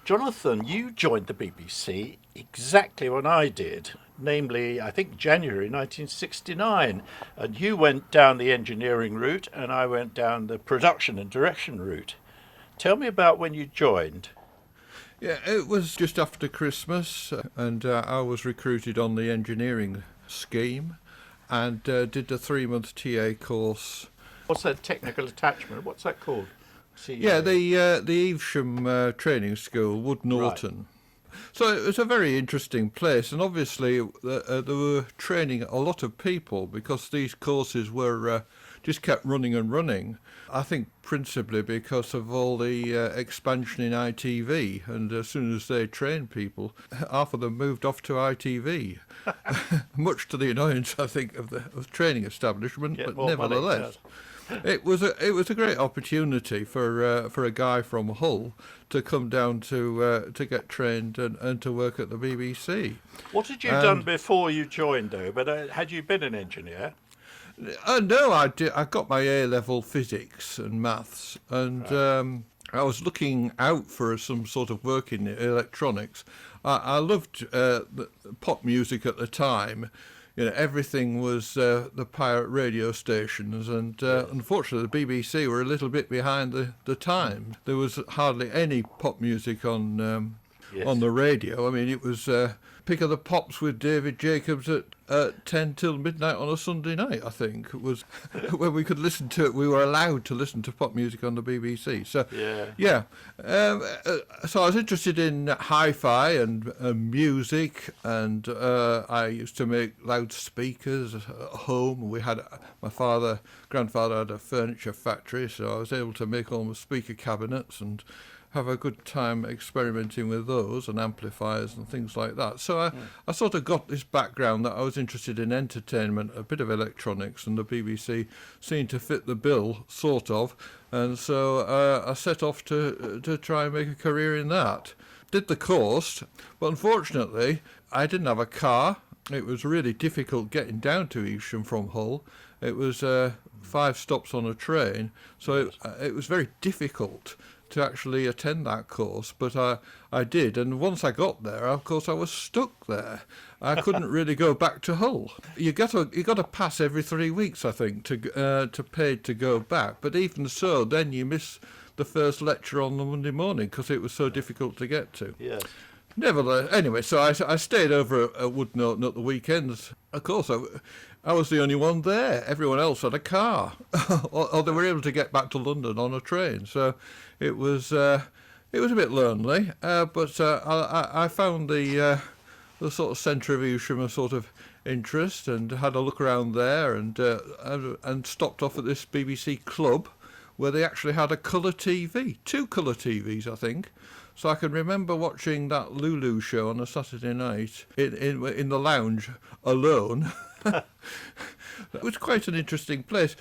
Jonathan, you joined the BBC exactly when I did, namely, I think January 1969. And you went down the engineering route, and I went down the production and direction route. Tell me about when you joined. Yeah, it was just after Christmas, and I was recruited on the engineering scheme and did a 3 month TA course. What's that technical attachment? What's that called? Yeah, CA. the Evesham training school, Wood Right. Norton. So it was a very interesting place, and obviously they were training a lot of people because these courses were just kept running and running. I think principally because of all the expansion in ITV, and as soon as they trained people, half of them moved off to ITV, much to the annoyance, I think, of the training establishment. Get But more money. nevertheless, it was a great opportunity for a guy from Hull to come down to get trained and to work at the BBC. What had you done And before you joined, though? But had you been an engineer? no, I did. I got my A level physics and maths, and Right. I was looking out for some sort of work in electronics. I loved pop music at the time. Everything was the pirate radio stations, and Yes. unfortunately, the BBC were a little bit behind the time. There was hardly any pop music on Yes. the radio. I mean, it was Pick of the Pops with David Jacobs at 10 till midnight on a Sunday night, I think. It was when we could listen to it. We were allowed to listen to pop music on the BBC. So, Yeah. yeah. So I was interested in hi-fi and music, and I used to make loudspeakers at home. My grandfather had a furniture factory, so I was able to make all my speaker cabinets and have a good time experimenting with those and amplifiers and things like that. So I sort of got this background that I was interested in entertainment, a bit of electronics, and the BBC seemed to fit the bill, sort of. And so I set off to try and make a career in that. Did the course, but unfortunately I didn't have a car. It was really difficult getting down to Evesham from Hull. It was 5 stops on a train, so it was very difficult to actually attend that course, but I did, and once I got there, of course, I was stuck there. I couldn't really go back to Hull. You got to pass every 3 weeks, I think, to pay to go back. But even so, then you miss the first lecture on the Monday morning because it was so difficult to get to. Yes. Nevertheless, anyway, so I stayed over at Wood Norton at the weekends. Of course, I was the only one there. Everyone else had a car, or they were able to get back to London on a train. So it was a bit lonely, but I found the sort of centre of Evesham a sort of interest, and had a look around there, and stopped off at this BBC club where they actually had a colour TV, 2 colour TVs, I think. So I can remember watching that Lulu show on a Saturday night in the lounge alone. It was quite an interesting place.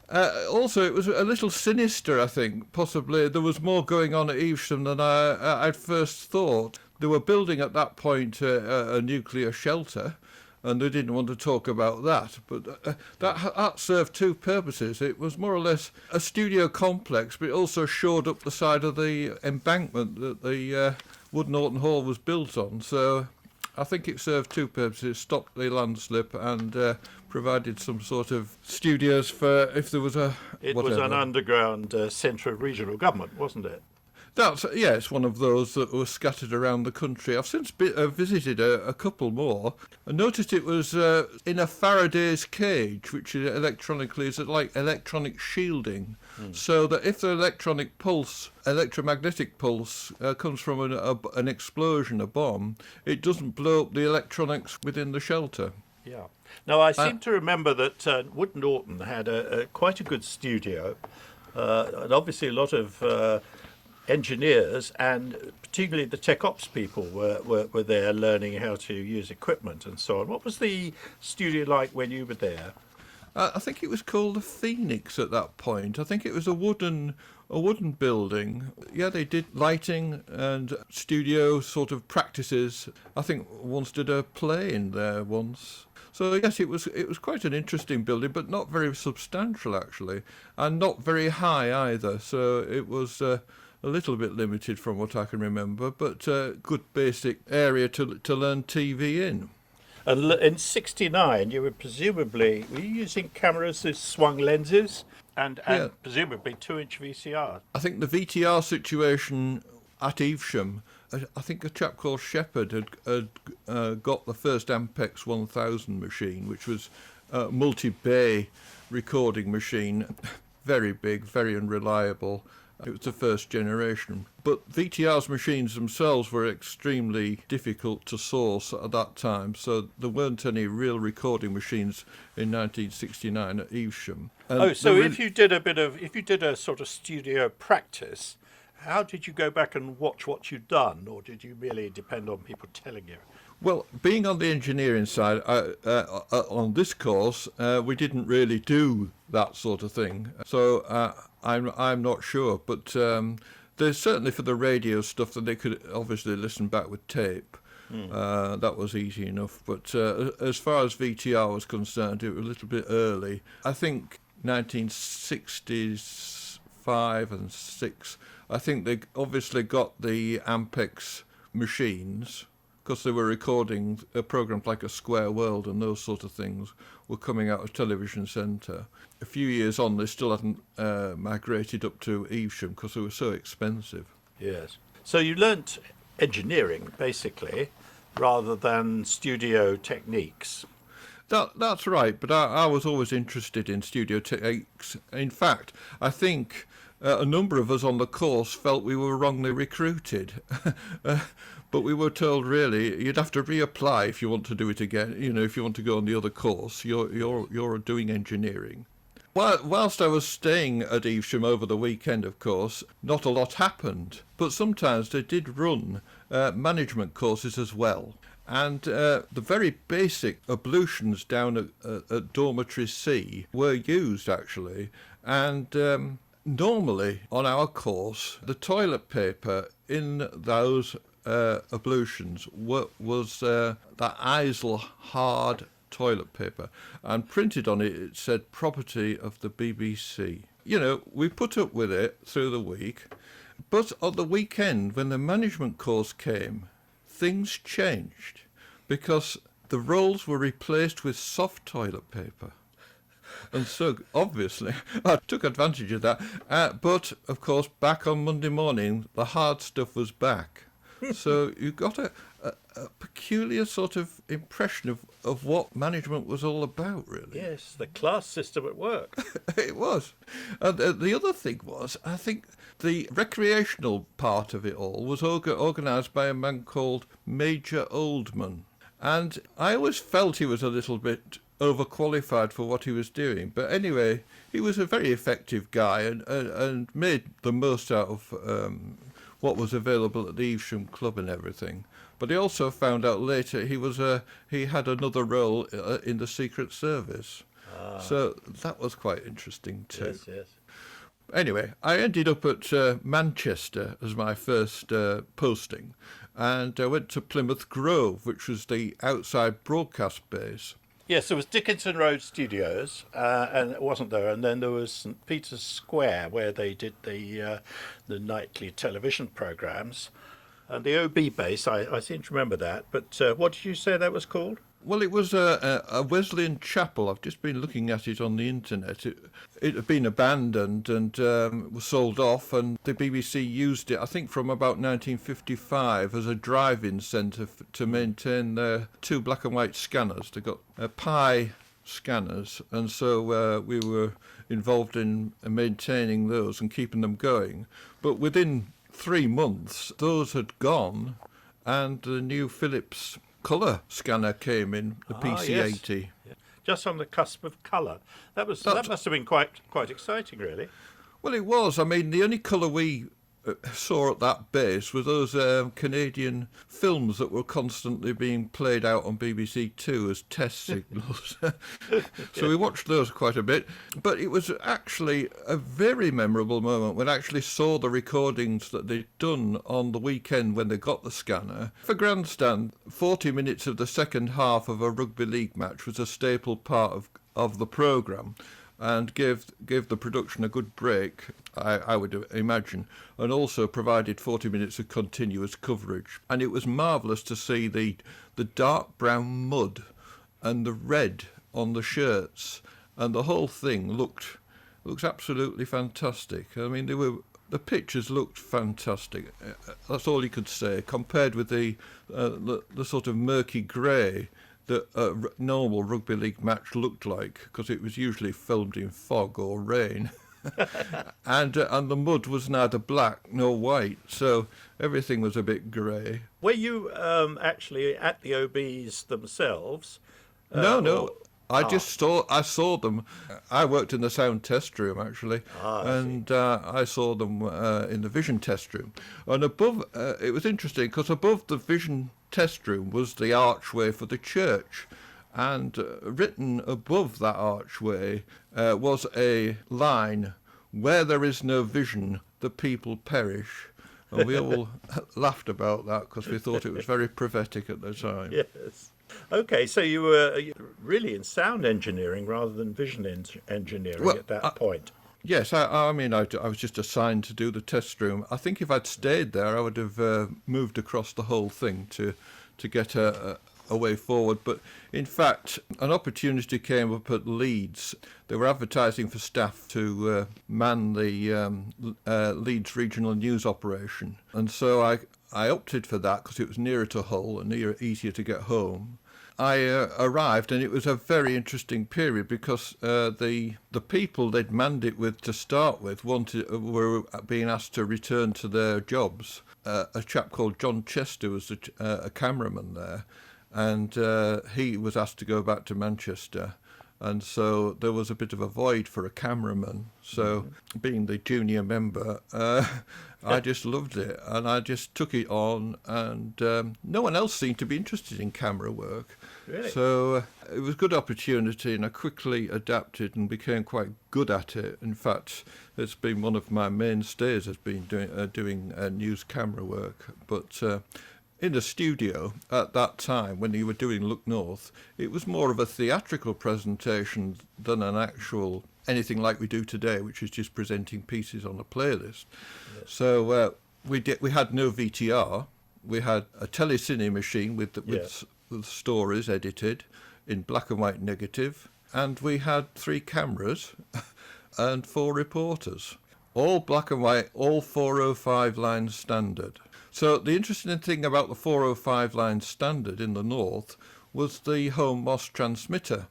Also, it was a little sinister, I think. Possibly there was more going on at Evesham than I'd first thought. They were building at that point a nuclear shelter, and they didn't want to talk about that. But that served 2 purposes. It was more or less a studio complex, but it also shored up the side of the embankment that the Wood Norton Hall was built on. So I think it served 2 purposes: stopped the landslip and provided some sort of studios for if there was a It whatever. was an underground centre of regional government, wasn't it? It's one of those that were scattered around the country. I've since visited a couple more. I noticed it was in a Faraday's cage, which is electronically is like electronic shielding, so that if the electromagnetic pulse comes from an explosion, a bomb, it doesn't blow up the electronics within the shelter. Yeah. Now, I seem to remember that Wood Norton had quite a good studio, and obviously a lot of engineers, and particularly the tech ops people were there learning how to use equipment and so on. What was the studio like when you were there? I think it was called the Phoenix at that point. I think it was a wooden building. Yeah, they did lighting and studio sort of practices. I think once did a play in there once. So yes, it was quite an interesting building, but not very substantial actually, and not very high either. So it was a little bit limited from what I can remember, but good basic area to learn TV in. And in '69, you were you using cameras with swung lenses and Yeah. presumably 2-inch VCR? I think the VTR situation at Evesham, I think a chap called Shepherd had got the first Ampex 1000 machine, which was a multi-bay recording machine, very big, very unreliable. It was the first generation. But VTR's machines themselves were extremely difficult to source at that time, so there weren't any real recording machines in 1969 at Evesham. And So if you did a sort of studio practice, how did you go back and watch what you'd done, or did you really depend on people telling you? Well, being on the engineering side, on this course, we didn't really do that sort of thing. So I'm not sure, but there's certainly for the radio stuff that they could obviously listen back with tape. That was easy enough. But as far as VTR was concerned, it was a little bit early. I think 1965 and 6. I think they obviously got the Ampex machines, because they were recording programs like A Square World and those sort of things were coming out of Television Centre. A few years on, they still hadn't migrated up to Evesham because they were so expensive. Yes. So you learnt engineering, basically, rather than studio techniques. That's right, but I was always interested in studio techniques. In fact, I think a number of us on the course felt we were wrongly recruited. But we were told, really, you'd have to reapply if you want to do it again. You know, if you want to go on the other course, you're doing engineering. Whilst I was staying at Evesham over the weekend, of course, not a lot happened. But sometimes they did run management courses as well. And the very basic ablutions down at Dormitory C were used, actually. And normally on our course, the toilet paper in those ablutions was that Eisel hard toilet paper, and printed on it said property of the BBC. You know, we put up with it through the week, but on the weekend when the management course came, things changed because the rolls were replaced with soft toilet paper. And so, obviously, I took advantage of that. But, of course, back on Monday morning, the hard stuff was back. So you got a peculiar sort of impression of what management was all about, really. Yes, the class system at work. It was. And the other thing was, I think the recreational part of it all was organised by a man called Major Oldman. And I always felt he was a little bit overqualified for what he was doing. But anyway, he was a very effective guy and made the most out of what was available at the Evesham Club and everything. But he also found out later he had another role in the Secret Service. So that was quite interesting too. Yes, yes. Anyway, I ended up at Manchester as my first posting, and I went to Plymouth Grove, which was the outside broadcast base. Yes, there was Dickinson Road Studios, and it wasn't there. And then there was St Peter's Square, where they did the nightly television programmes. And the OB base, I seem to remember that. But what did you say that was called? Well, it was a Wesleyan chapel. I've just been looking at it on the internet. It had been abandoned and was sold off, and the BBC used it, I think, from about 1955 as a drive-in centre to maintain their 2 black and white scanners. They got Pi scanners, and so we were involved in maintaining those and keeping them going. But within 3 months, those had gone, and the new Philips colour scanner came in, the PC80. Yes. Just on the cusp of colour. That must have been quite exciting, really. Well, it was. I mean, the only colour we saw at that base were those Canadian films that were constantly being played out on BBC Two as test signals. So we watched those quite a bit. But it was actually a very memorable moment when I actually saw the recordings that they'd done on the weekend when they got the scanner. For Grandstand, 40 minutes of the second half of a rugby league match was a staple part of the programme, and gave the production a good break. I would imagine, and also provided 40 minutes of continuous coverage. And it was marvellous to see the dark brown mud and the red on the shirts, and the whole thing looks absolutely fantastic. I mean, the pictures looked fantastic. That's all you could say, compared with the sort of murky grey that a normal rugby league match looked like, because it was usually filmed in fog or rain. and the mud was neither black nor white, so everything was a bit grey. Were you actually at the OBs themselves? No. I saw them. I worked in the sound test room, actually, and I saw them in the vision test room. And above, it was interesting, because above the vision test room was the archway for the church, and written above that archway was a line, "Where there is no vision, the people perish." And we all laughed about that, because we thought it was very prophetic at the time. Yes. Okay, so you were really in sound engineering rather than vision engineering at that point. Yes, I mean, I was just assigned to do the test room. I think if I'd stayed there, I would have moved across the whole thing to get a way forward. But in fact, an opportunity came up at Leeds. They were advertising for staff to man the Leeds regional news operation. And so I opted for that because it was nearer to Hull and easier to get home. I arrived, and it was a very interesting period, because the people they'd manned it with to start with were being asked to return to their jobs. A chap called John Chester was a cameraman there, and he was asked to go back to Manchester. And so there was a bit of a void for a cameraman. So being the junior member, I just loved it, and I just took it on, and no one else seemed to be interested in camera work. Really? So it was a good opportunity, and I quickly adapted and became quite good at it. In fact, it's been one of my mainstays, has been doing news camera work. But in the studio at that time, when you were doing Look North, it was more of a theatrical presentation than an actual anything like we do today, which is just presenting pieces on a playlist. Yes. So we had no VTR. We had a telecine machine with the stories edited in black and white negative, and we had 3 cameras and 4 reporters, all black and white, all 405 line standard. So the interesting thing about the 405 line standard in the north was the home MOS transmitter,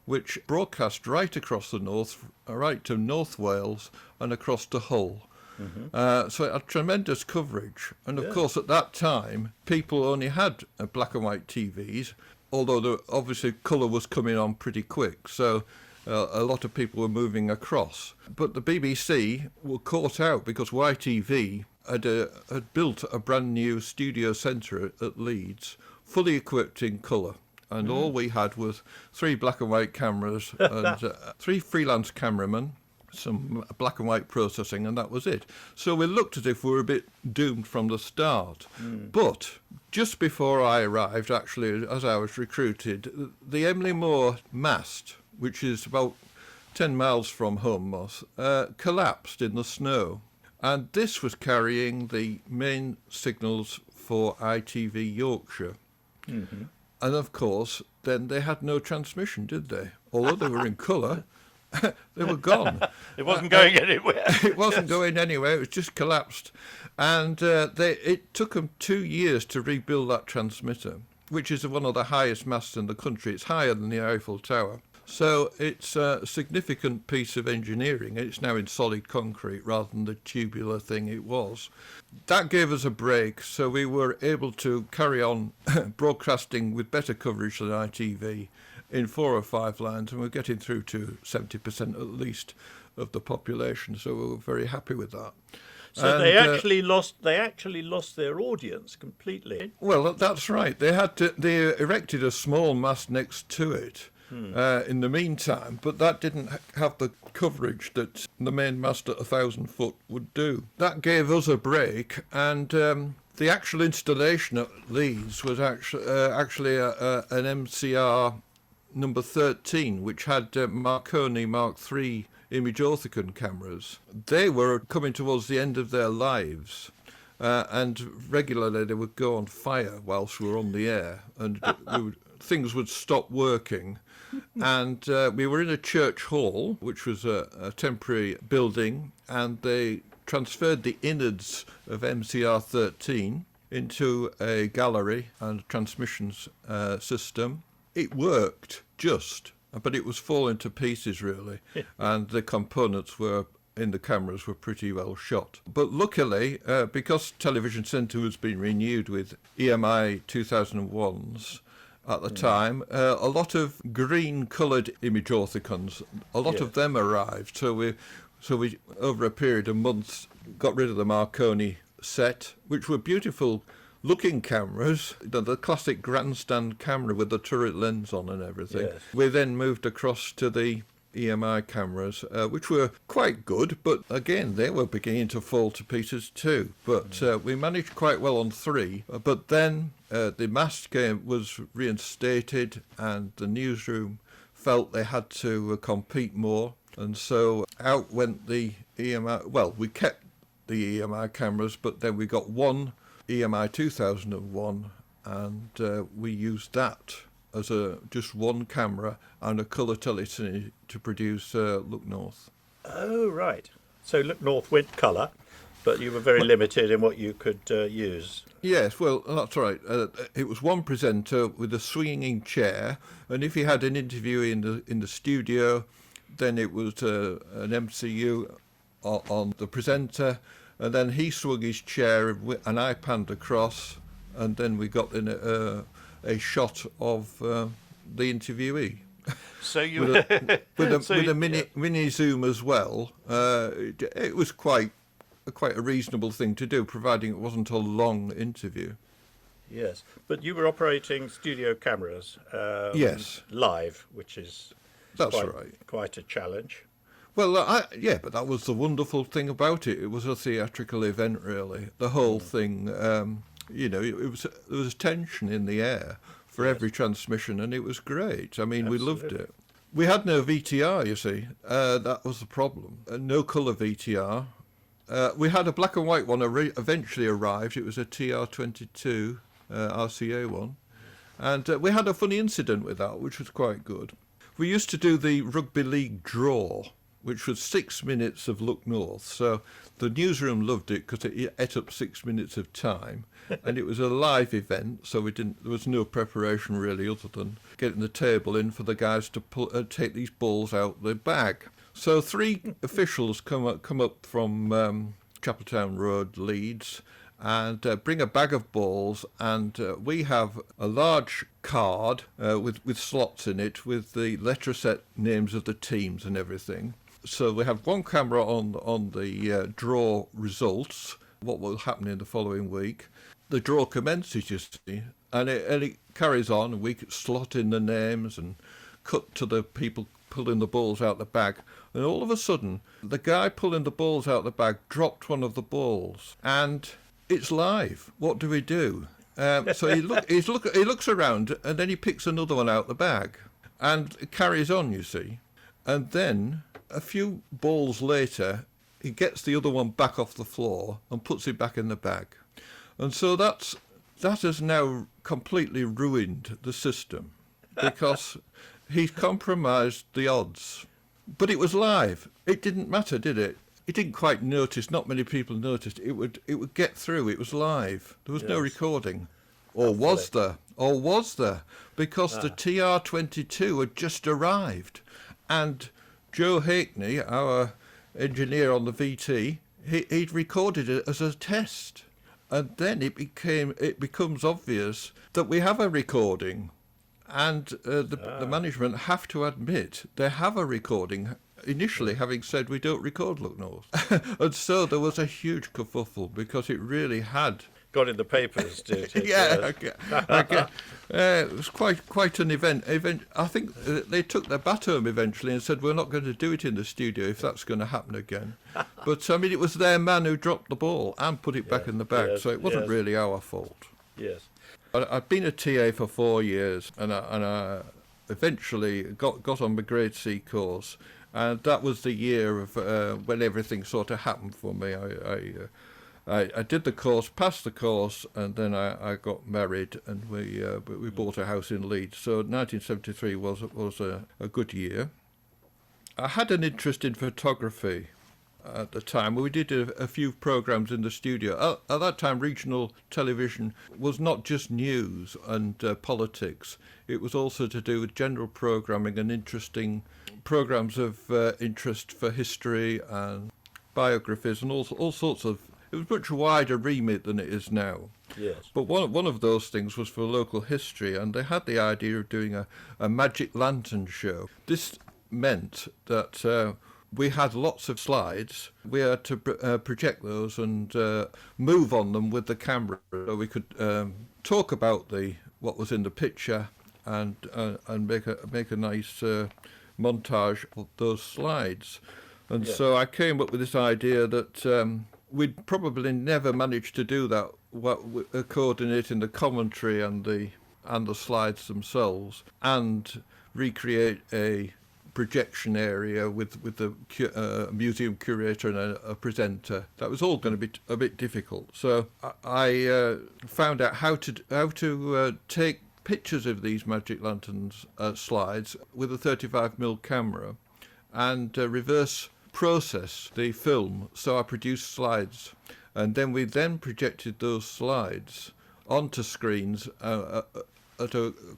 which broadcast right across the north, right to North Wales and across to Hull. Mm-hmm. So it had tremendous coverage. And of course, at that time, people only had black and white TVs, although obviously colour was coming on pretty quick. So a lot of people were moving across. But the BBC were caught out because YTV had built a brand new studio centre at Leeds, fully equipped in colour. And all we had was 3 black and white cameras and 3 freelance cameramen, some black and white processing, and that was it. So we looked as if we were a bit doomed from the start. But just before I arrived, actually, as I was recruited, the Emily Moore mast, which is about 10 miles from home, Moss, collapsed in the snow. And this was carrying the main signals for ITV Yorkshire. Mm-hmm. And of course, then they had no transmission, did they? Although they were in colour, they were gone. It wasn't going anywhere. It wasn't going anywhere. It was just collapsed. And it took them 2 years to rebuild that transmitter, which is one of the highest masts in the country. It's higher than the Eiffel Tower. So it's a significant piece of engineering. It's now in solid concrete rather than the tubular thing it was. That gave us a break, so we were able to carry on broadcasting with better coverage than ITV in 4 or 5 lines, and we're getting through to 70% at least of the population, so we were very happy with that. So they actually lost their audience completely. Well, that's right. They erected a small mast next to it. In the meantime, but that didn't have the coverage that the main mast at 1,000 foot would do. That gave us a break, and the actual installation at Leeds was actually an MCR number 13, which had Marconi Mark III image orthicon cameras. They were coming towards the end of their lives. And regularly they would go on fire whilst we were on the air, and things would stop working. And we were in a church hall, which was a temporary building, and they transferred the innards of MCR 13 into a gallery and a transmissions system. It worked but it was falling to pieces really, and the components in the cameras were pretty well shot. But luckily, because Television Centre was being renewed with EMI 2001s at the time, a lot of green-coloured image orthicons, a lot of them arrived. So we, over a period of months, got rid of the Marconi set, which were beautiful looking cameras, the classic grandstand camera with the turret lens on and everything. Yes. We then moved across to the EMI cameras, which were quite good, but again, they were beginning to fall to pieces too. But we managed quite well on 3. But then the mast game was reinstated, and the newsroom felt they had to compete more. And so out went the EMI. Well, we kept the EMI cameras, but then we got one EMI 2001, and we used that as just one camera and a colour telecine to produce Look North. Oh, right. So Look North went colour, but you were very limited in what you could use. Yes, well, that's right. It was one presenter with a swinging chair, and if he had an interview in the studio, then it was an MCU on the presenter, and then he swung his chair and I panned across, and then we got in a shot of the interviewee. So you with a mini zoom as well. It was quite a reasonable thing to do, providing it wasn't a long interview. Yes, but you were operating studio cameras. Yes, live, which is quite a challenge. Well, but that was the wonderful thing about it. It was a theatrical event, really. The whole thing, there was tension in the air for every transmission, and it was great. I mean, Absolutely. We loved it. We had no VTR, you see. That was the problem. No colour VTR. We had a black and white one eventually arrived. It was a TR22 RCA one. And we had a funny incident with that, which was quite good. We used to do the rugby league draw, which was 6 minutes of Look North. So the newsroom loved it because it ate up 6 minutes of time. And it was a live event, so there was no preparation really other than getting the table in for the guys to take these balls out the bag. So 3 officials come up from Chapeltown Road, Leeds, and bring a bag of balls, and we have a large card with slots in it with the letter set names of the teams and everything. So we have one camera on the draw results, what will happen in the following week. The draw commences, you see, and it carries on, and we could slot in the names and cut to the people pulling the balls out the bag. And all of a sudden, the guy pulling the balls out the bag dropped one of the balls, and it's live. What do we do? So he looks around, and then he picks another one out the bag, and it carries on, you see. And then a few balls later, he gets the other one back off the floor and puts it back in the bag. And so that has now completely ruined the system, because he's compromised the odds. But it was live. It didn't matter, did it? He didn't quite notice. Not many people noticed. It would get through. It was live. There was no recording. Or was there? Because the TR22 had just arrived. And Joe Hackney, our engineer on the VT, he'd recorded it as a test. And then it becomes obvious that we have a recording, and the management have to admit they have a recording, initially having said we don't record Look North. And so there was a huge kerfuffle, because it really had got in the papers, did it? Yeah, it was quite an event. I think they took their bat home eventually and said, we're not going to do it in the studio if that's going to happen again. But, I mean, it was their man who dropped the ball and put it back in the bag, so it wasn't really our fault. Yes. I'd been a TA for 4 years, and I eventually got on my Grade C course, And that was the year of when everything sort of happened for me. I did the course, passed the course, and then I got married, and we bought a house in Leeds. So 1973 was a good year. I had an interest in photography at the time. We did a few programs in the studio. At that time, regional television was not just news and politics. It was also to do with general programming and interesting programs of interest for history and biographies and all sorts of. It was much wider remit than it is now. Yes. But one of those things was for local history, and they had the idea of doing a magic lantern show. This meant that we had lots of slides. We had to project those and move on them with the camera, so we could talk about what was in the picture and make a nice montage of those slides. And so I came up with this idea that we'd probably never manage to do that, coordinating the commentary and the slides themselves, and recreate a projection area with the museum curator and a presenter. That was all going to be a bit difficult. So I found out how to take pictures of these magic lanterns slides with a 35mm camera and reverse process the film. So I produced slides, and then we projected those slides onto screens at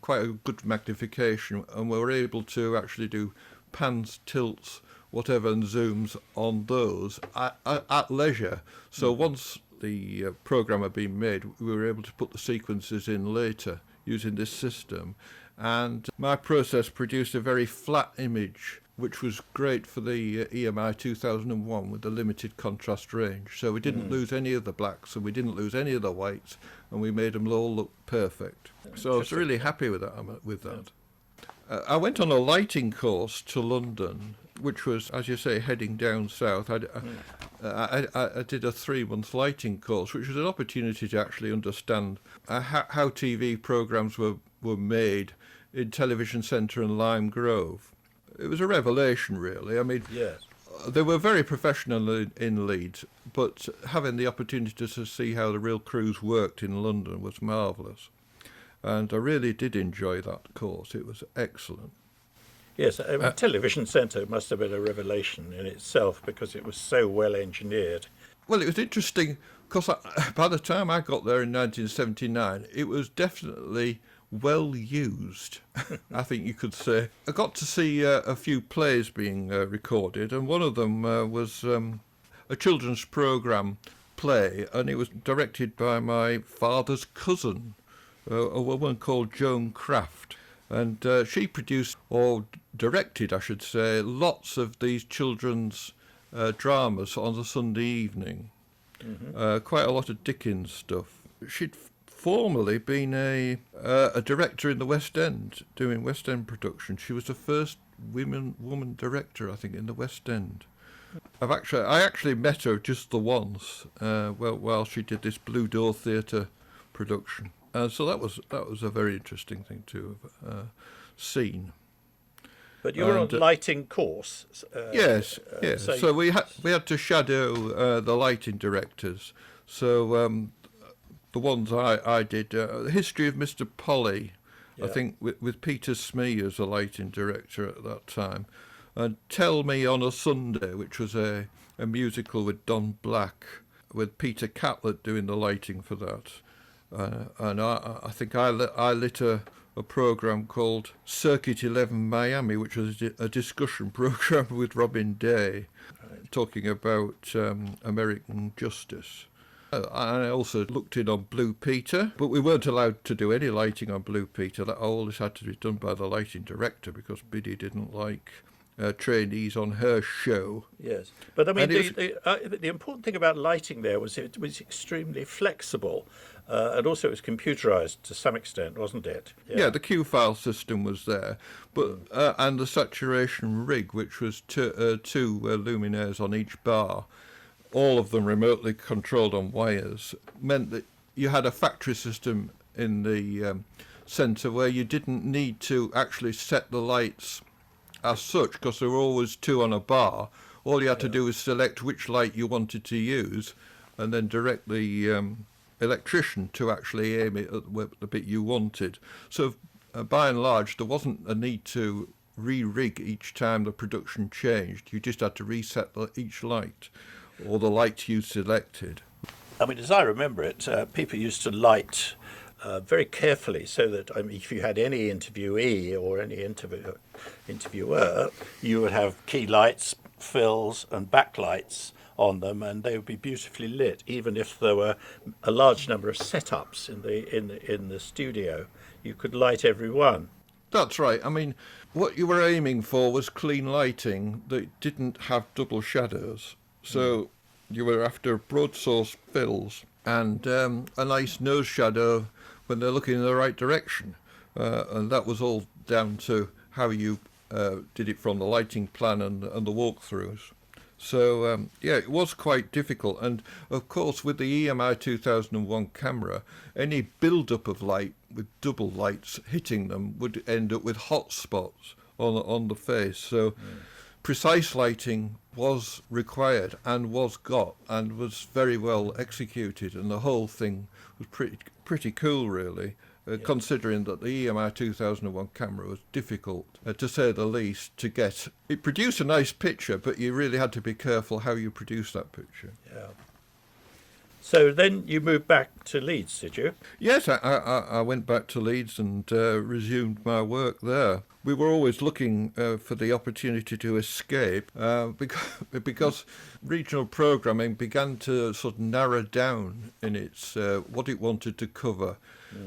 quite a good magnification, and we were able to actually do pans, tilts, whatever, and zooms on those at leisure. So once the programme had been made, we were able to put the sequences in later using this system, and my process produced a very flat image, which was great for the EMI 2001 with the limited contrast range. So we didn't lose any of the blacks, and we didn't lose any of the whites, and we made them all look perfect. So I was really happy with that. I went on a lighting course to London, which was, as you say, heading down south. I did a 3-month lighting course, which was an opportunity to actually understand how TV programmes were made in Television Centre and Lime Grove. It was a revelation, really. I mean, they were very professional in Leeds, but having the opportunity to see how the real crews worked in London was marvellous. And I really did enjoy that course. It was excellent. Yes, Television Centre must have been a revelation in itself because it was so well engineered. Well, it was interesting because by the time I got there in 1979, it was definitely well used, I think you could say. I got to see a few plays being recorded, and one of them was a children's programme play, and it was directed by my father's cousin, a woman called Joan Craft. And she produced, or directed, I should say, lots of these children's dramas on a Sunday evening. Quite a lot of Dickens stuff. She'd formerly been a director in the West End, doing West End production. She was the first woman director, I think, in the West End. I actually met her just the once, while she did this Blue Door Theatre production. So that was a very interesting thing to have seen. But you were on lighting course. Yes. So we had to shadow the lighting directors. So the ones I did, the history of Mr. Polly, I think, with Peter Smee as a lighting director at that time, and Tell Me on a Sunday, which was a musical with Don Black, with Peter Catlett doing the lighting for that. And I think I lit a program called Circuit 11 Miami, which was a discussion program with Robin Day, talking about American justice. I also looked in on Blue Peter, but we weren't allowed to do any lighting on Blue Peter. All this had to be done by the lighting director because Biddy didn't like trainees on her show. Yes, but I mean, the important thing about lighting there was it was extremely flexible, and also it was computerized to some extent, wasn't it? Yeah, the Q file system was there, but and the saturation rig, which was two luminaires on each bar, all of them remotely controlled on wires, meant that you had a factory system in the centre where you didn't need to actually set the lights as such, because there were always two on a bar. All you had to do was select which light you wanted to use, and then direct the electrician to actually aim it at the bit you wanted. So by and large, there wasn't a need to re-rig each time the production changed. You just had to reset each light, or the light you selected. I mean, as I remember it, people used to light very carefully, so that if you had any interviewee or any interviewer, you would have key lights, fills, and backlights on them, and they would be beautifully lit. Even if there were a large number of setups in the studio, you could light every one. That's right. I mean, what you were aiming for was clean lighting that didn't have double shadows. So you were after broad source fills and a nice nose shadow when they're looking in the right direction. And that was all down to how you did it from the lighting plan and the walkthroughs. So, it was quite difficult. And, of course, with the EMI 2001 camera, any build-up of light with double lights hitting them would end up with hot spots on the face. So precise lighting was required and was got and was very well executed. And the whole thing was pretty cool, really. Considering that the EMI 2001 camera was difficult, to say the least, to get. It produced a nice picture, but you really had to be careful how you produced that picture. Yeah. So then you moved back to Leeds, did you? Yes, I went back to Leeds and resumed my work there. We were always looking for the opportunity to escape because regional programming began to sort of narrow down in its what it wanted to cover.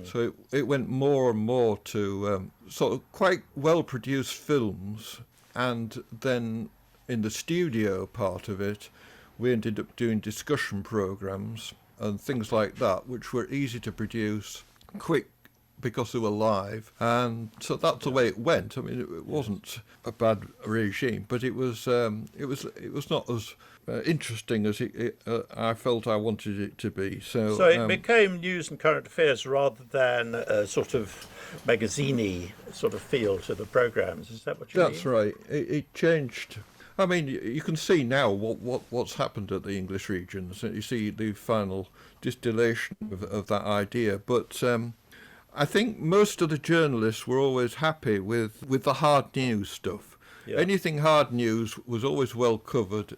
So it went more and more to sort of quite well-produced films, and then in the studio part of it, we ended up doing discussion programs and things like that, which were easy to produce, quick because they were live, and so that's the way it went. I mean, it wasn't a bad regime, but it was not as interesting as I felt I wanted it to be. So it became news and current affairs rather than a sort of magazine-y sort of feel to the programs. Is that what you mean? That's right. It changed. I mean, you can see now what's happened at the English regions. You see the final distillation of that idea. But I think most of the journalists were always happy with the hard news stuff. Yeah. Anything hard news was always well covered,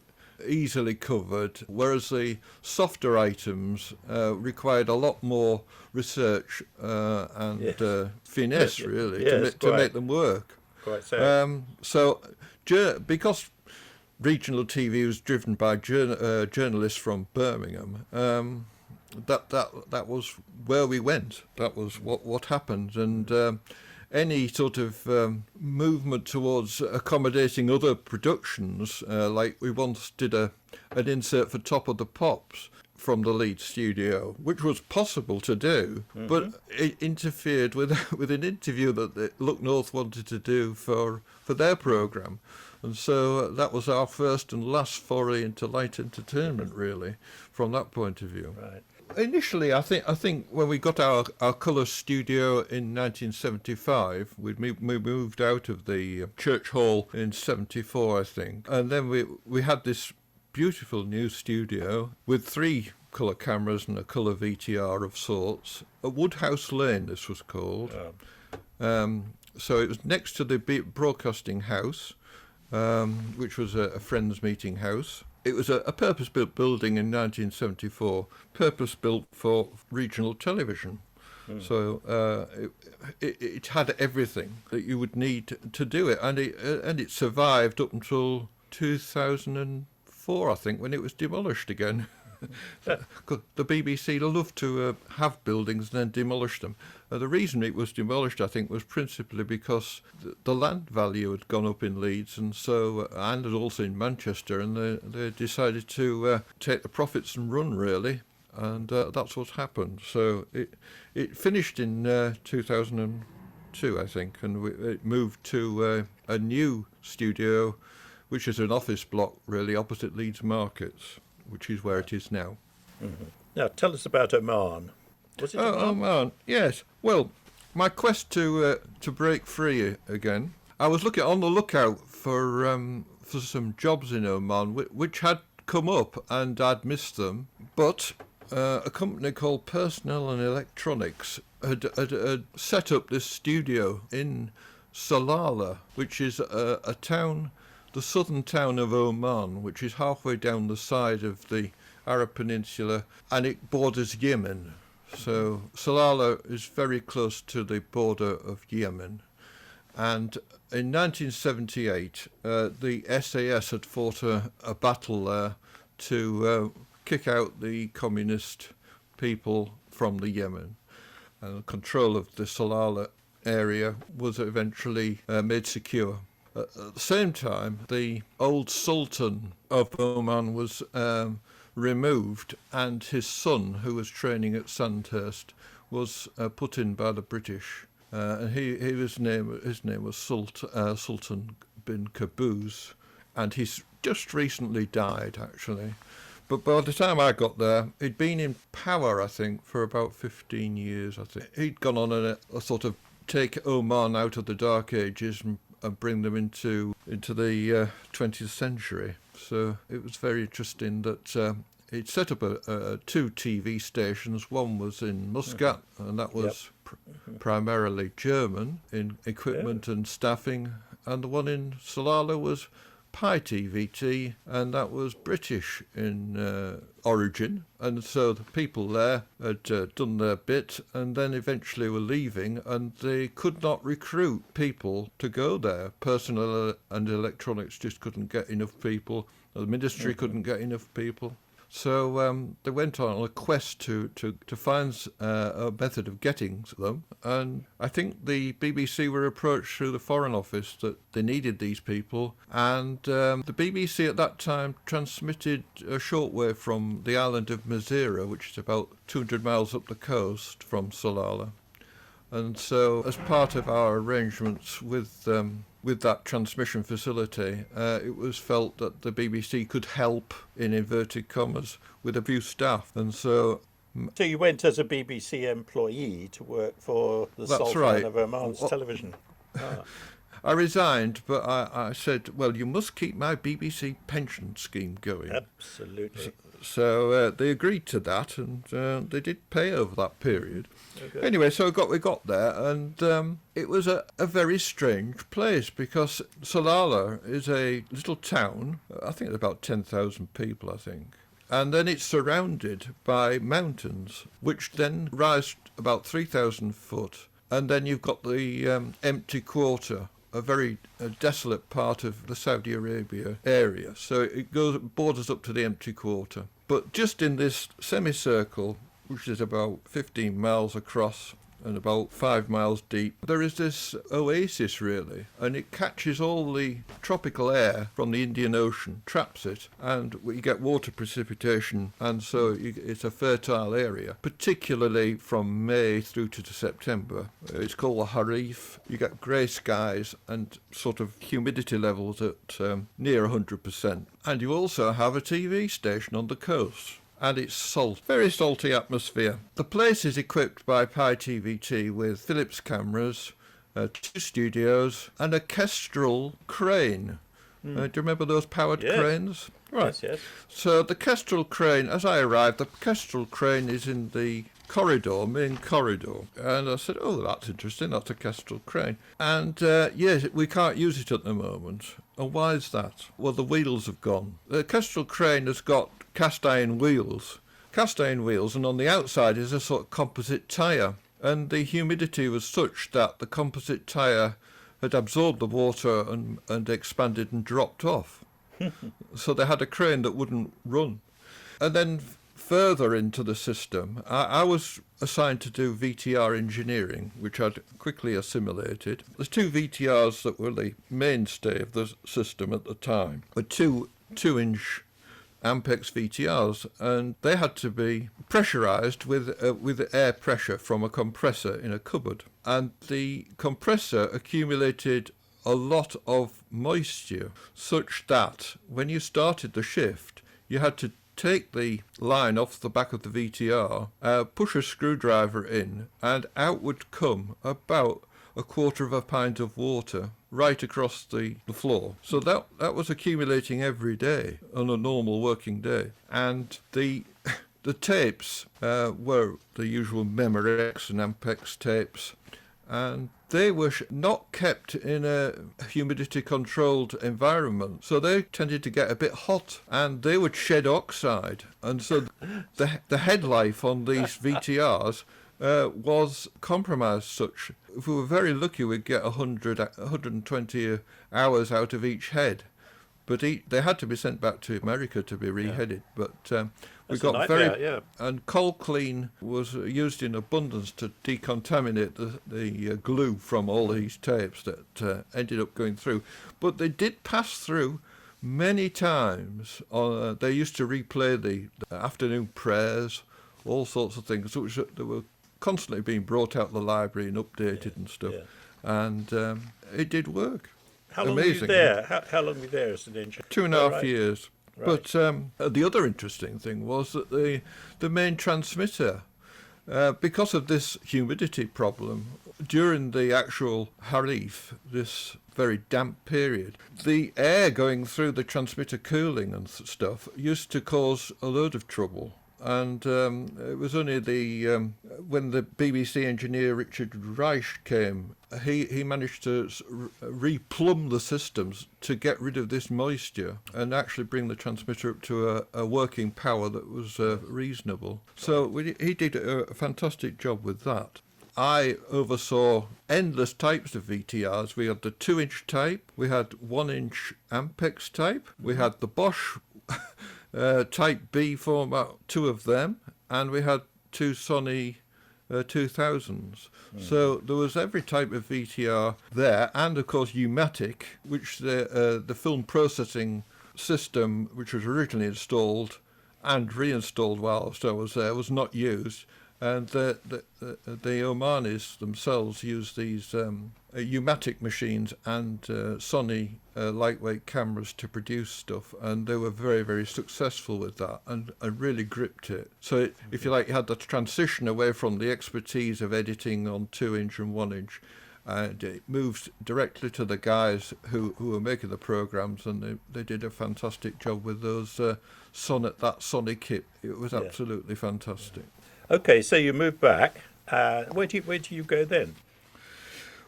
easily covered, whereas the softer items required a lot more research and finesse, really, to make them work. Quite so. Because regional TV was driven by journalists from Birmingham, that was where we went. That was what happened, and any sort of movement towards accommodating other productions, like we once did an insert for Top of the Pops from the Leeds studio, which was possible to do, but it interfered with an interview that Look North wanted to do for their programme. And so that was our first and last foray into light entertainment, really, from that point of view. Right. Initially, I think when we got our colour studio in 1975, we moved out of the Church Hall in 74, I think. And then we had this beautiful new studio with 3 colour cameras and a colour VTR of sorts. At Woodhouse Lane, this was called. So it was next to the broadcasting house, which was a friend's meeting house. It was a purpose-built building in 1974, purpose-built for regional television. So it had everything that you would need to do it, and it survived up until 2004, I think, when it was demolished again. The BBC loved to have buildings and then demolish them. The reason it was demolished, I think, was principally because the land value had gone up in Leeds, and also in Manchester, and they decided to take the profits and run, really, and that's what happened. So it finished in 2002, I think, and it moved to a new studio, which is an office block, really, opposite Leeds Markets, which is where it is now. Mm-hmm. Now, tell us about Oman. Was it Oman? Oman, yes. Well, my quest to break free again, I was on the lookout for some jobs in Oman which had come up and I'd missed them, but a company called Personnel and Electronics had set up this studio in Salalah, which is a town, the southern town of Oman, which is halfway down the side of the Arab Peninsula, and it borders Yemen. So Salalah is very close to the border of Yemen. And in 1978, the SAS had fought a battle there to kick out the communist people from the Yemen. And control of the Salalah area was eventually made secure. At the same time, the old Sultan of Oman was removed, and his son, who was training at Sandhurst, was put in by the British. And his name was Sultan bin Qaboos, and he's just recently died, actually. But by the time I got there, he'd been in power, I think, for about 15 years, I think. He'd gone on a sort of take Oman out of the Dark Ages and bring them into the 20th century. So it was very interesting that he'd set up two TV stations. One was in Muscat, and that was primarily German in equipment and staffing, and the one in Salalah was Pi TVT, and that was British in origin. And so the people there had done their bit, and then eventually were leaving, and they could not recruit people to go there. Personnel and electronics just couldn't get enough people. The ministry couldn't get enough people. So they went on a quest to find a method of getting them, and I think the BBC were approached through the Foreign Office that they needed these people, and the BBC at that time transmitted a shortwave from the island of Madeira, which is about 200 miles up the coast from Salalah. And so, as part of our arrangements with that transmission facility, it was felt that the BBC could help, in inverted commas, with a few staff. And so you went as a BBC employee to work for the Sultan of Oman's television. I resigned, but I said, well, you must keep my BBC pension scheme going. Absolutely. So they agreed to that, and they did pay over that period. Okay. Anyway, so we got there, and it was a very strange place, because Salalah is a little town. I think it's about 10,000 people, I think. And then it's surrounded by mountains, which then rise about 3,000 foot. And then you've got the empty quarter, a very desolate part of the Saudi Arabia area. So it borders up to the empty quarter. But just in this semicircle, which is about 15 miles across and about 5 miles deep, there is this oasis, really, and it catches all the tropical air from the Indian Ocean, traps it, and you get water precipitation, and so it's a fertile area, particularly from May through to September. It's called the Harif. You get grey skies and sort of humidity levels at near 100%. And you also have a TV station on the coast. And it's salt, very salty atmosphere. The place is equipped by Pi TVT with Philips cameras, 2 studios, and a Kestrel crane. Do you remember those powered cranes? Right. Yes, yes. So the Kestrel crane, as I arrived, the Kestrel crane is in the main corridor. And I said, oh, that's interesting, that's a Kestrel crane. And yes, we can't use it at the moment. And why is that? Well, the wheels have gone. The Kestrel crane has got cast iron wheels, and on the outside is a sort of composite tyre. And the humidity was such that the composite tyre had absorbed the water and expanded and dropped off. So they had a crane that wouldn't run. And then further into the system, I was assigned to do VTR engineering, which I'd quickly assimilated. There's 2 VTRs that were the mainstay of the system at the time, but 2-inch Ampex VTRs, and they had to be pressurised with air pressure from a compressor in a cupboard. And the compressor accumulated a lot of moisture, such that when you started the shift, you had to take the line off the back of the VTR, push a screwdriver in, and out would come about a quarter of a pint of water right across the floor. So that was accumulating every day on a normal working day. And the tapes were the usual Memorex and Ampex tapes, and they were not kept in a humidity-controlled environment, so they tended to get a bit hot, and they would shed oxide, and so the head life on these VTRs was compromised such. If we were very lucky, we'd get 120 hours out of each head. But they had to be sent back to America to be reheaded. Yeah. But we got and coal clean was used in abundance to decontaminate the glue from all these tapes that ended up going through. But they did pass through many times. They used to replay the afternoon prayers, all sorts of things, which they were constantly being brought out of the library and updated and stuff. Yeah. And it did work. How long were you there? How long were you there as an engineer? 2.5 years. Right. But the other interesting thing was that the main transmitter, because of this humidity problem, during the actual Harif, this very damp period, the air going through the transmitter cooling and stuff used to cause a load of trouble. And it was only when the BBC engineer Richard Reich came, he managed to replumb the systems to get rid of this moisture and actually bring the transmitter up to a working power that was reasonable. So he did a fantastic job with that. I oversaw endless types of VTRs. We had the 2-inch type, we had 1-inch Ampex type, we had the Bosch Type B format, 2 of them, and we had 2 Sony 2000s. So there was every type of VTR there, and of course U-matic, which the film processing system, which was originally installed and reinstalled whilst I was there, was not used. And the Omanis themselves used these U-matic machines and Sony lightweight cameras to produce stuff, and they were very, very successful with that and really gripped it. So if you like, you had the transition away from the expertise of editing on 2-inch and 1-inch, and it moved directly to the guys who were making the programs, and they did a fantastic job with those that Sony kit. It was absolutely fantastic. Okay, so you moved back. Where do you go then?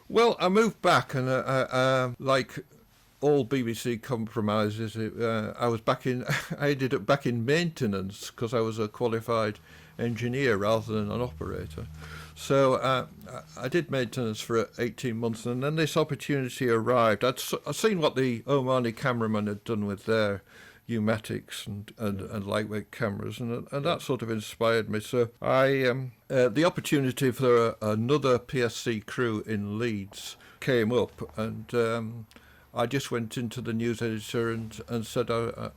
Well, I moved back, and like all BBC compromises, I ended up back in maintenance because I was a qualified engineer rather than an operator. So I did maintenance for 18 months, and then this opportunity arrived. I'd seen what the Omani cameramen had done with their U-matics and lightweight cameras, and that sort of inspired me. So the opportunity for another PSC crew in Leeds came up, and I just went into the news editor and said, I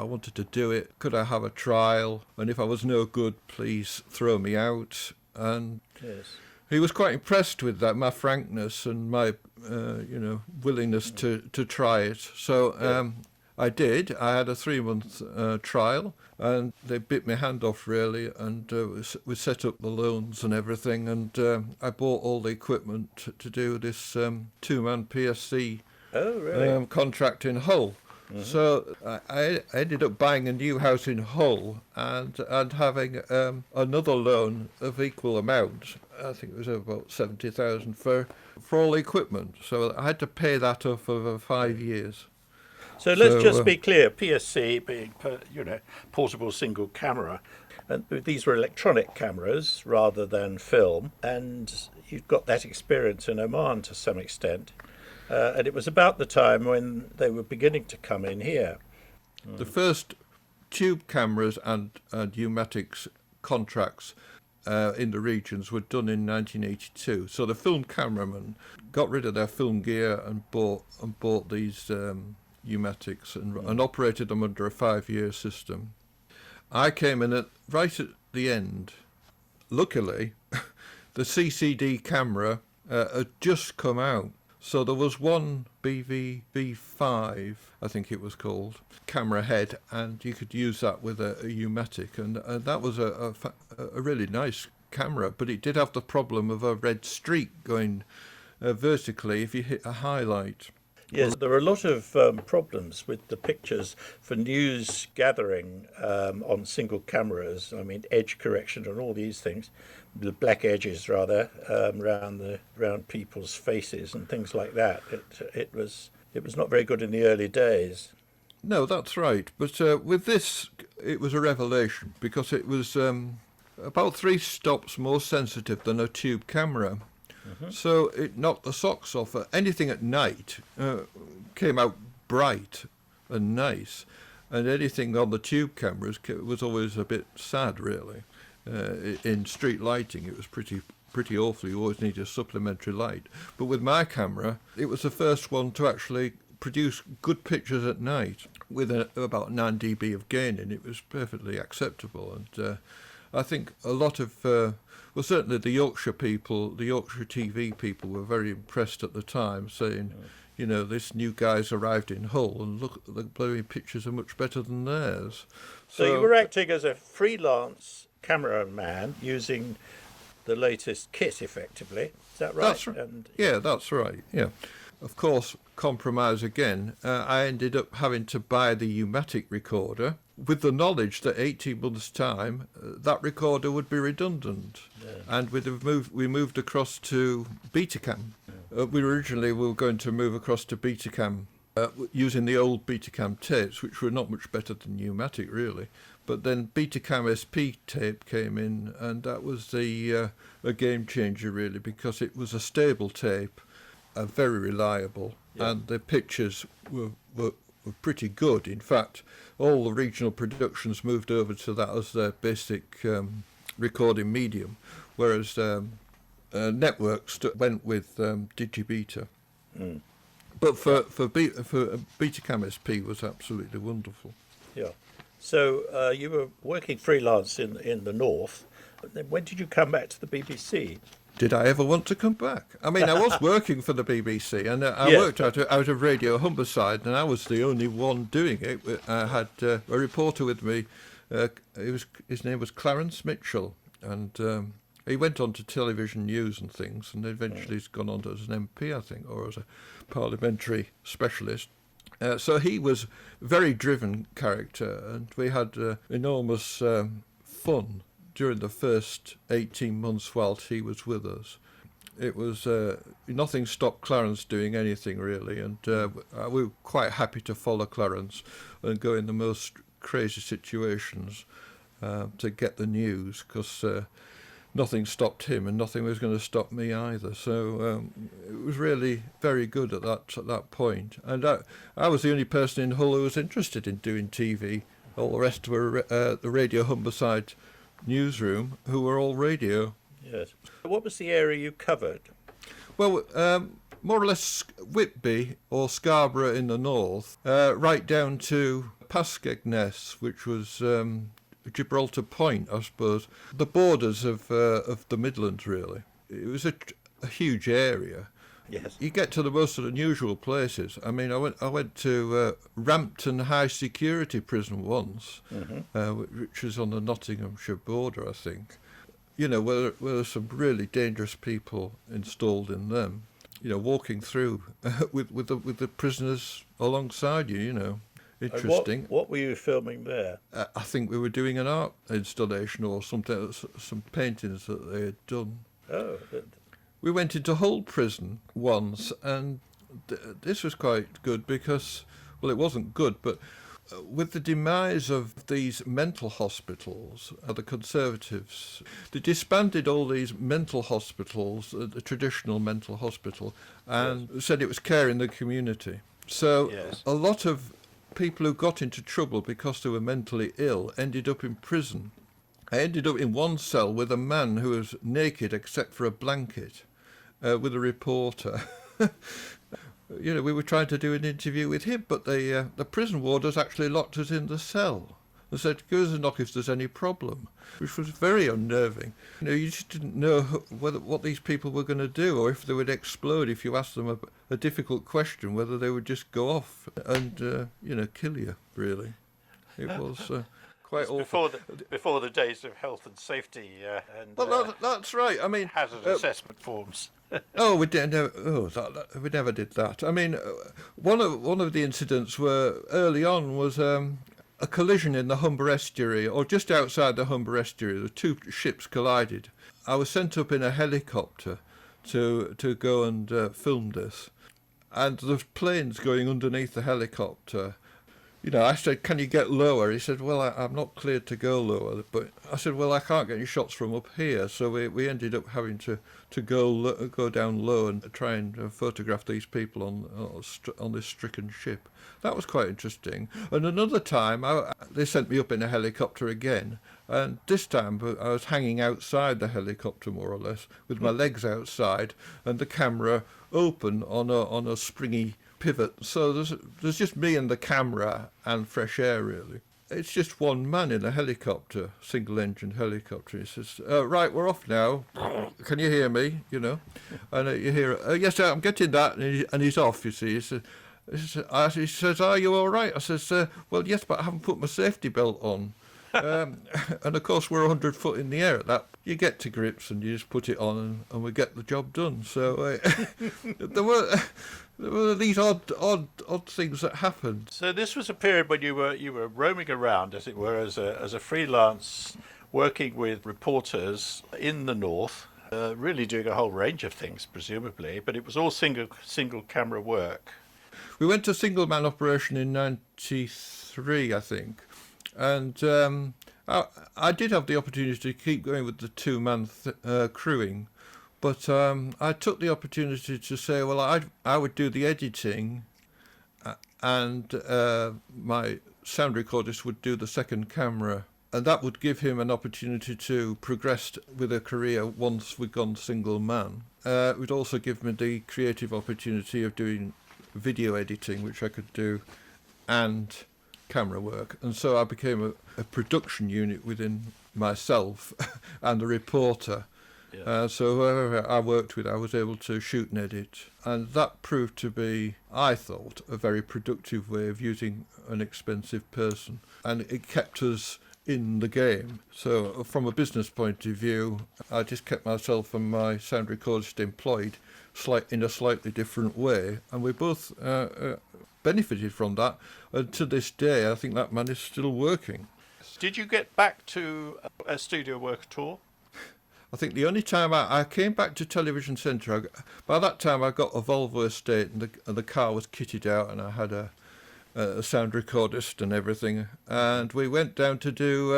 wanted to do it. Could I have a trial? And if I was no good, please throw me out. And he was quite impressed with that, my frankness and my willingness to try it. So I did. I had a 3-month trial, and they bit my hand off really, and we set up the loans and everything, and I bought all the equipment to do this 2-man PSC contract in Hull. Mm-hmm. So I ended up buying a new house in Hull and having another loan of equal amount. I think it was about 70,000 for all the equipment. So I had to pay that off over 5 years. So let's just be clear, PSC being, portable single camera, and these were electronic cameras rather than film, and you've got that experience in Oman to some extent, and it was about the time when they were beginning to come in here. The first tube cameras and U-matics contracts in the regions were done in 1982. So the film cameramen got rid of their film gear and bought these U-matics and operated them under a 5-year system. I came in right at the end. Luckily, the CCD camera had just come out. So there was one BVB5, I think it was called, camera head, and you could use that with a U-matic, and that was a really nice camera, but it did have the problem of a red streak going vertically if you hit a highlight. Yes, there are a lot of problems with the pictures for news gathering on single cameras. I mean, edge correction and all these things, the black edges rather around people's faces and things like that. It was not very good in the early days. No, that's right. But with this, it was a revelation because it was about 3 stops more sensitive than a tube camera. Mm-hmm. So it knocked the socks off. Anything at night came out bright and nice, and anything on the tube cameras was always a bit sad, really. In street lighting, it was pretty awful. You always needed a supplementary light. But with my camera, it was the first one to actually produce good pictures at night with about 9 dB of gain, and it was perfectly acceptable. And I think a lot of, well, certainly the Yorkshire people, the Yorkshire TV people were very impressed at the time, saying, you know, this new guy's arrived in Hull, and look, the bloody pictures are much better than theirs. So you were acting as a freelance cameraman using the latest kit, effectively. Is that right? That's right. Yeah, that's right. Yeah. Of course, compromise again. I ended up having to buy the U-matic recorder with the knowledge that 18 months' time, that recorder would be redundant. Yeah. And we moved across to Betacam. We were going to move across to Betacam using the old Betacam tapes, which were not much better than U-matic, really. But then Betacam SP tape came in, and that was a game changer, really, because it was a stable tape, very reliable, and the pictures were pretty good. In fact, all the regional productions moved over to that as their basic recording medium, whereas networks went with Digibeta. Mm. But for Betacam SP was absolutely wonderful. Yeah. So you were working freelance in the north. Then when did you come back to the BBC? Did I ever want to come back? I mean, I was working for the BBC, and I worked out of Radio Humberside, and I was the only one doing it. I had a reporter with me. His name was Clarence Mitchell, and he went on to television news and things, and eventually he's gone on as an MP, I think, or as a parliamentary specialist. So he was a very driven character, and we had enormous fun during the first 18 months whilst he was with us. It was nothing stopped Clarence doing anything, really, and we were quite happy to follow Clarence and go in the most crazy situations to get the news, because nothing stopped him and nothing was going to stop me either. So it was really very good at that point. And I was the only person in Hull who was interested in doing TV. All the rest were the Radio Humberside newsroom, who were all radio. Yes. What was the area you covered? Well, more or less Whitby or Scarborough in the north, right down to Paskegness, which was Gibraltar Point, I suppose. The borders of the Midlands, really. It was a huge area. Yes. You get to the most unusual places. I mean, I went to Rampton High Security Prison once, which is on the Nottinghamshire border, I think. You know, where there are some really dangerous people installed in them. You know, walking through with the prisoners alongside you. You know, interesting. What were you filming there? I think we were doing an art installation or something, some paintings that they had done. Oh. We went into Hull prison once, and this was quite good because, well, it wasn't good, but with the demise of these mental hospitals, the Conservatives, they disbanded all these mental hospitals, the traditional mental hospital, and said it was care in the community. So a lot of people who got into trouble because they were mentally ill ended up in prison. I ended up in one cell with a man who was naked except for a blanket, with a reporter. You know, we were trying to do an interview with him, but the prison warders actually locked us in the cell and said, "Give us a knock if there's any problem," which was very unnerving. You know, you just didn't know what these people were going to do, or if they would explode if you asked them a difficult question, whether they would just go off and, you know, kill you, really. It was quite awful. Before the days of health and safety and That's right. I mean, hazard assessment forms. Oh, we did never. We never did that. I mean, one of the incidents were early on was a collision in the Humber estuary, or just outside the Humber estuary. The two ships collided. I was sent up in a helicopter to go and film this, and the plane's going underneath the helicopter. You know, I said, "Can you get lower?" He said, "Well, I'm not cleared to go lower." But I said, "Well, I can't get any shots from up here." So we ended up having to go down low and try and photograph these people on this stricken ship. That was quite interesting. And another time, they sent me up in a helicopter again, and this time I was hanging outside the helicopter more or less with my legs outside, and the camera open on a springy pivot. So there's just me and the camera and fresh air, really. It's just one man in a helicopter, single-engine helicopter. He says, "Right, we're off now. Can you hear me?" You know, and you hear, "Yes, sir, I'm getting that," and he's off. You see, he says, "Are you all right?" I says, "Well, yes, but I haven't put my safety belt on." And of course, we're 100 foot in the air at that. You get to grips and you just put it on, and we get the job done. So there were these odd things that happened. So this was a period when you were roaming around, as it were, as a freelance, working with reporters in the north, really doing a whole range of things, presumably. But it was all single camera work. We went to single man operation in '93, I think. And I did have the opportunity to keep going with the 2-man crewing, but I took the opportunity to say, well, I would do the editing, and my sound recordist would do the second camera, and that would give him an opportunity to progress with a career once we'd gone single man. It would also give me the creative opportunity of doing video editing, which I could do, and camera work, and so I became a production unit within myself and the reporter. Yeah. So whoever I worked with, I was able to shoot and edit, and that proved to be, I thought, a very productive way of using an expensive person, and it kept us in the game. So from a business point of view, I just kept myself and my sound recordist employed in a slightly different way, and we both benefited from that, and to this day I think that man is still working. Did you get back to a studio work at all? I think the only time I came back to Television Centre, by that time I got a Volvo estate, and the car was kitted out, and I had a sound recordist and everything, and we went down to do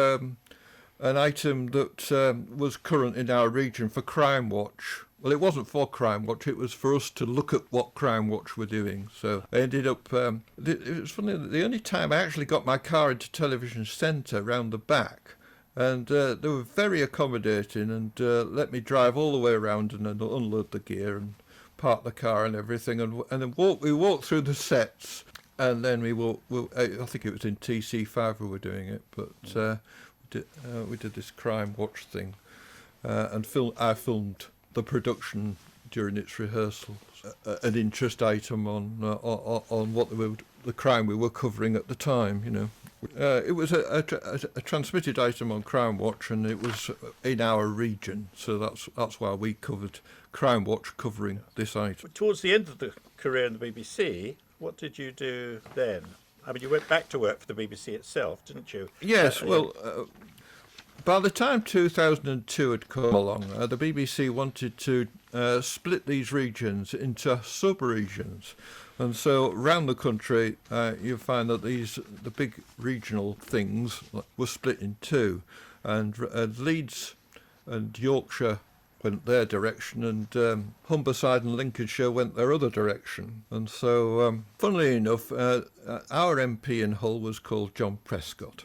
an item that was current in our region for Crime Watch. Well, it wasn't for Crime Watch, it was for us to look at what Crime Watch were doing. So I ended up, it was funny, the only time I actually got my car into Television Centre round the back, and they were very accommodating and let me drive all the way around and then unload the gear and park the car and everything, and then we walked through the sets, and then I think it was in TC5 we were doing it, but we did this Crime Watch thing, and I filmed the production during its rehearsals, an interest item on what the crime we were covering at the time. You know, it was a transmitted item on Crime Watch, and it was in our region, so that's why we covered Crime Watch covering this item. Towards the end of the career in the BBC, what did you do then? I mean, you went back to work for the BBC itself, didn't you? Yes, well. By the time 2002 had come along, the BBC wanted to split these regions into sub-regions. And so around the country, you find that the big regional things were split in two. And Leeds and Yorkshire went their direction, and Humberside and Lincolnshire went their other direction. And so, funnily enough, our MP in Hull was called John Prescott.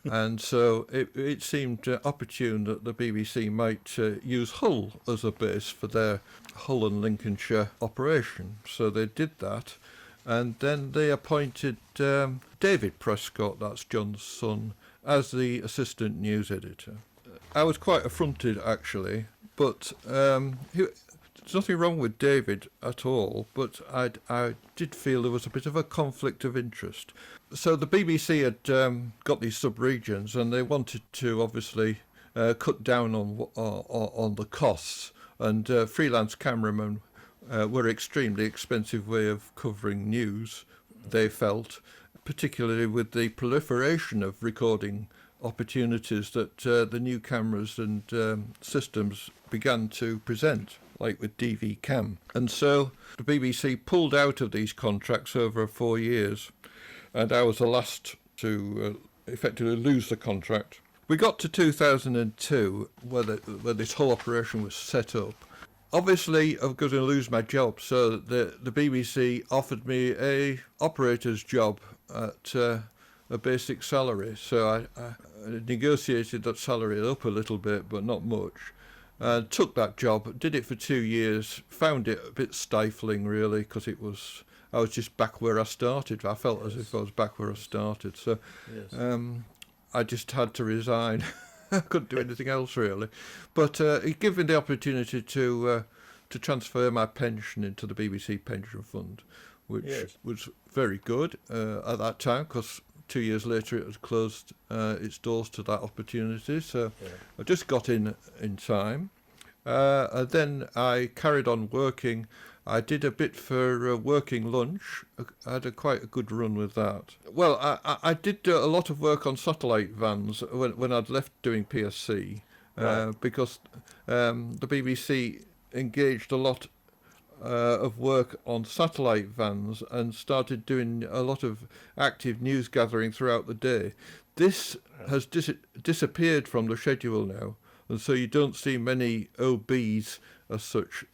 And so it seemed opportune that the BBC might use Hull as a base for their Hull and Lincolnshire operation. So they did that, and then they appointed David Prescott, that's John's son, as the assistant news editor. I was quite affronted, actually, but the there's nothing wrong with David at all, but I did feel there was a bit of a conflict of interest. So the BBC had got these sub-regions, and they wanted to obviously cut down on the costs, and freelance cameramen were an extremely expensive way of covering news, they felt, particularly with the proliferation of recording opportunities that the new cameras and systems began to present, like with DV Cam. And so the BBC pulled out of these contracts over 4 years, and I was the last to effectively lose the contract. We got to 2002, where this whole operation was set up. Obviously, I was going to lose my job, so the BBC offered me a operator's job at a basic salary. So I negotiated that salary up a little bit, but not much. Took that job, did it for 2 years, found it a bit stifling really, because I was just back where I started. I felt as if I was back where I started. So I just had to resign. I couldn't do anything else really. But it gave me the opportunity to transfer my pension into the BBC pension fund, which was very good at that time, because 2 years later it had closed its doors to that opportunity. So I just got in time. And then I carried on working. I did a bit for Working Lunch. I had quite a good run with that. Well, I did a lot of work on satellite vans when I'd left doing PSC, because the BBC engaged a lot of work on satellite vans and started doing a lot of active news gathering throughout the day. This has disappeared from the schedule now, and so you don't see many OBs as such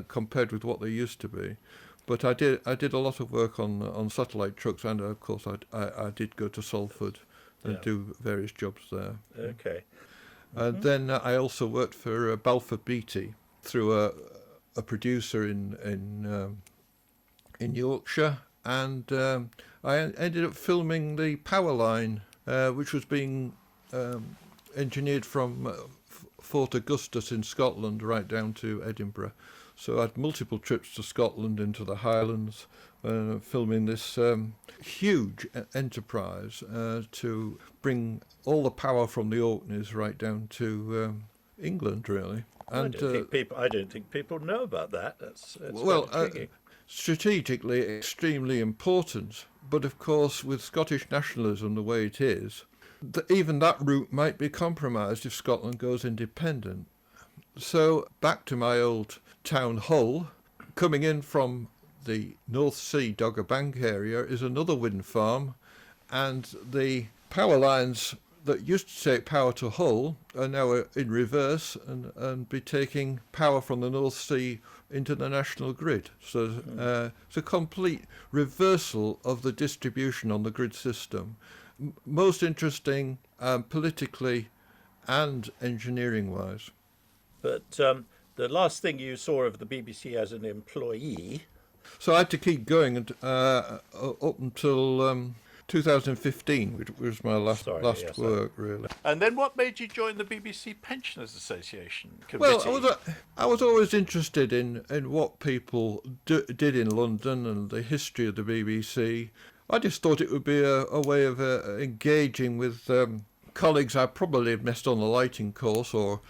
compared with what they used to be. But I did a lot of work on satellite trucks, and of course I did go to Salford and do various jobs there. Okay. And then I also worked for Balfour Beatty through a producer in Yorkshire, and I ended up filming the power line, which was being engineered from Fort Augustus in Scotland right down to Edinburgh. So I had multiple trips to Scotland, into the Highlands, filming this huge enterprise to bring all the power from the Orkneys right down to England, really. And I don't think people know about that. That's well, strategically extremely important. But of course, with Scottish nationalism the way it is, even that route might be compromised if Scotland goes independent. So back to my old town, Hull. Coming in from the North Sea Dogger Bank area is another wind farm, and the power lines that used to take power to Hull are now in reverse and be taking power from the North Sea into the national grid. So it's a complete reversal of the distribution on the grid system. Most interesting politically and engineering-wise. But the last thing you saw of the BBC as an employee... So I had to keep going up until 2015, which was my last work, really. And then what made you join the BBC Pensioners Association Committee? Well, I was always interested in what people did in London and the history of the BBC. I just thought it would be a way of engaging with colleagues I probably had missed on the lighting course or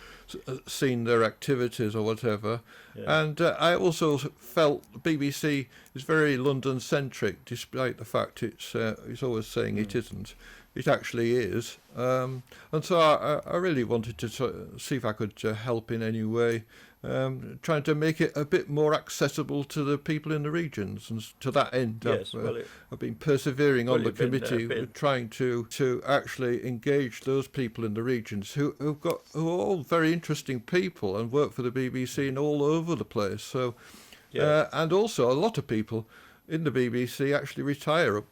seen their activities or whatever. Yeah. And I also felt the BBC is very London-centric, despite the fact it's always saying it isn't. It actually is. And so I really wanted to see if I could help in any way, trying to make it a bit more accessible to the people in the regions. And to that end, I've been persevering on the committee, trying to actually engage those people in the regions who are all very interesting people and work for the BBC and all over the place. So, and also a lot of people in the BBC actually retire up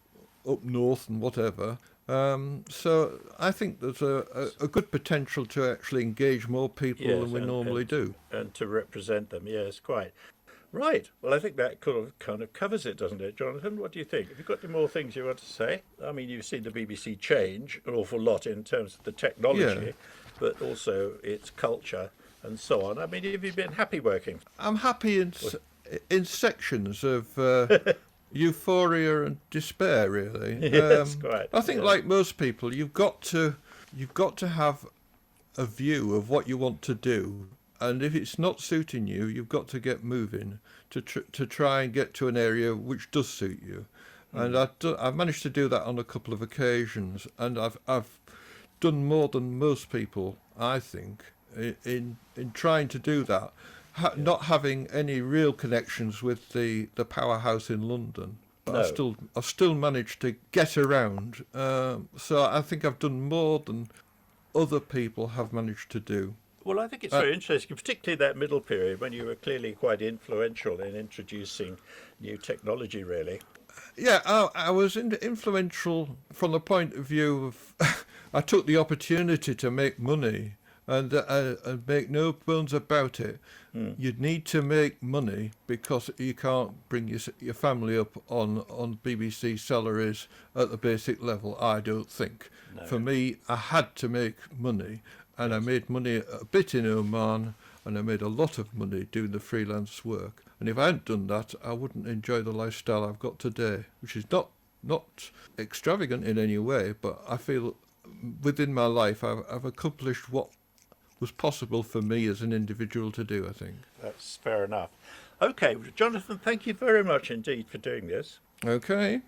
north and whatever. So I think there's a good potential to actually engage more people than we normally do. And to represent them, yes, quite. Right. Well, I think that kind of covers it, doesn't it, Jonathan? What do you think? Have you got any more things you want to say? I mean, you've seen the BBC change an awful lot in terms of the technology, but also its culture and so on. I mean, have you been happy working? I'm happy in sections of euphoria and despair, really. Yes, quite. I think, like most people, you've got to have a view of what you want to do, and if it's not suiting you, you've got to get moving to try and get to an area which does suit you. And I've managed to do that on a couple of occasions, and I've done more than most people, I think, in trying to do that. Not having any real connections with the powerhouse in London, but No. I've still managed to get around. So I think I've done more than other people have managed to do. Well, I think it's very interesting, particularly that middle period when you were clearly quite influential in introducing new technology, really. Yeah, I was influential from the point of view of I took the opportunity to make money, and make no bones about it. You'd need to make money because you can't bring your family up on BBC salaries at the basic level, I don't think. No. For me, I had to make money, and I made money a bit in Oman, and I made a lot of money doing the freelance work. And if I hadn't done that, I wouldn't enjoy the lifestyle I've got today, which is not extravagant in any way, but I feel within my life I've accomplished what was possible for me as an individual to do, I think. That's fair enough. Okay, Jonathan, thank you very much indeed for doing this. Okay.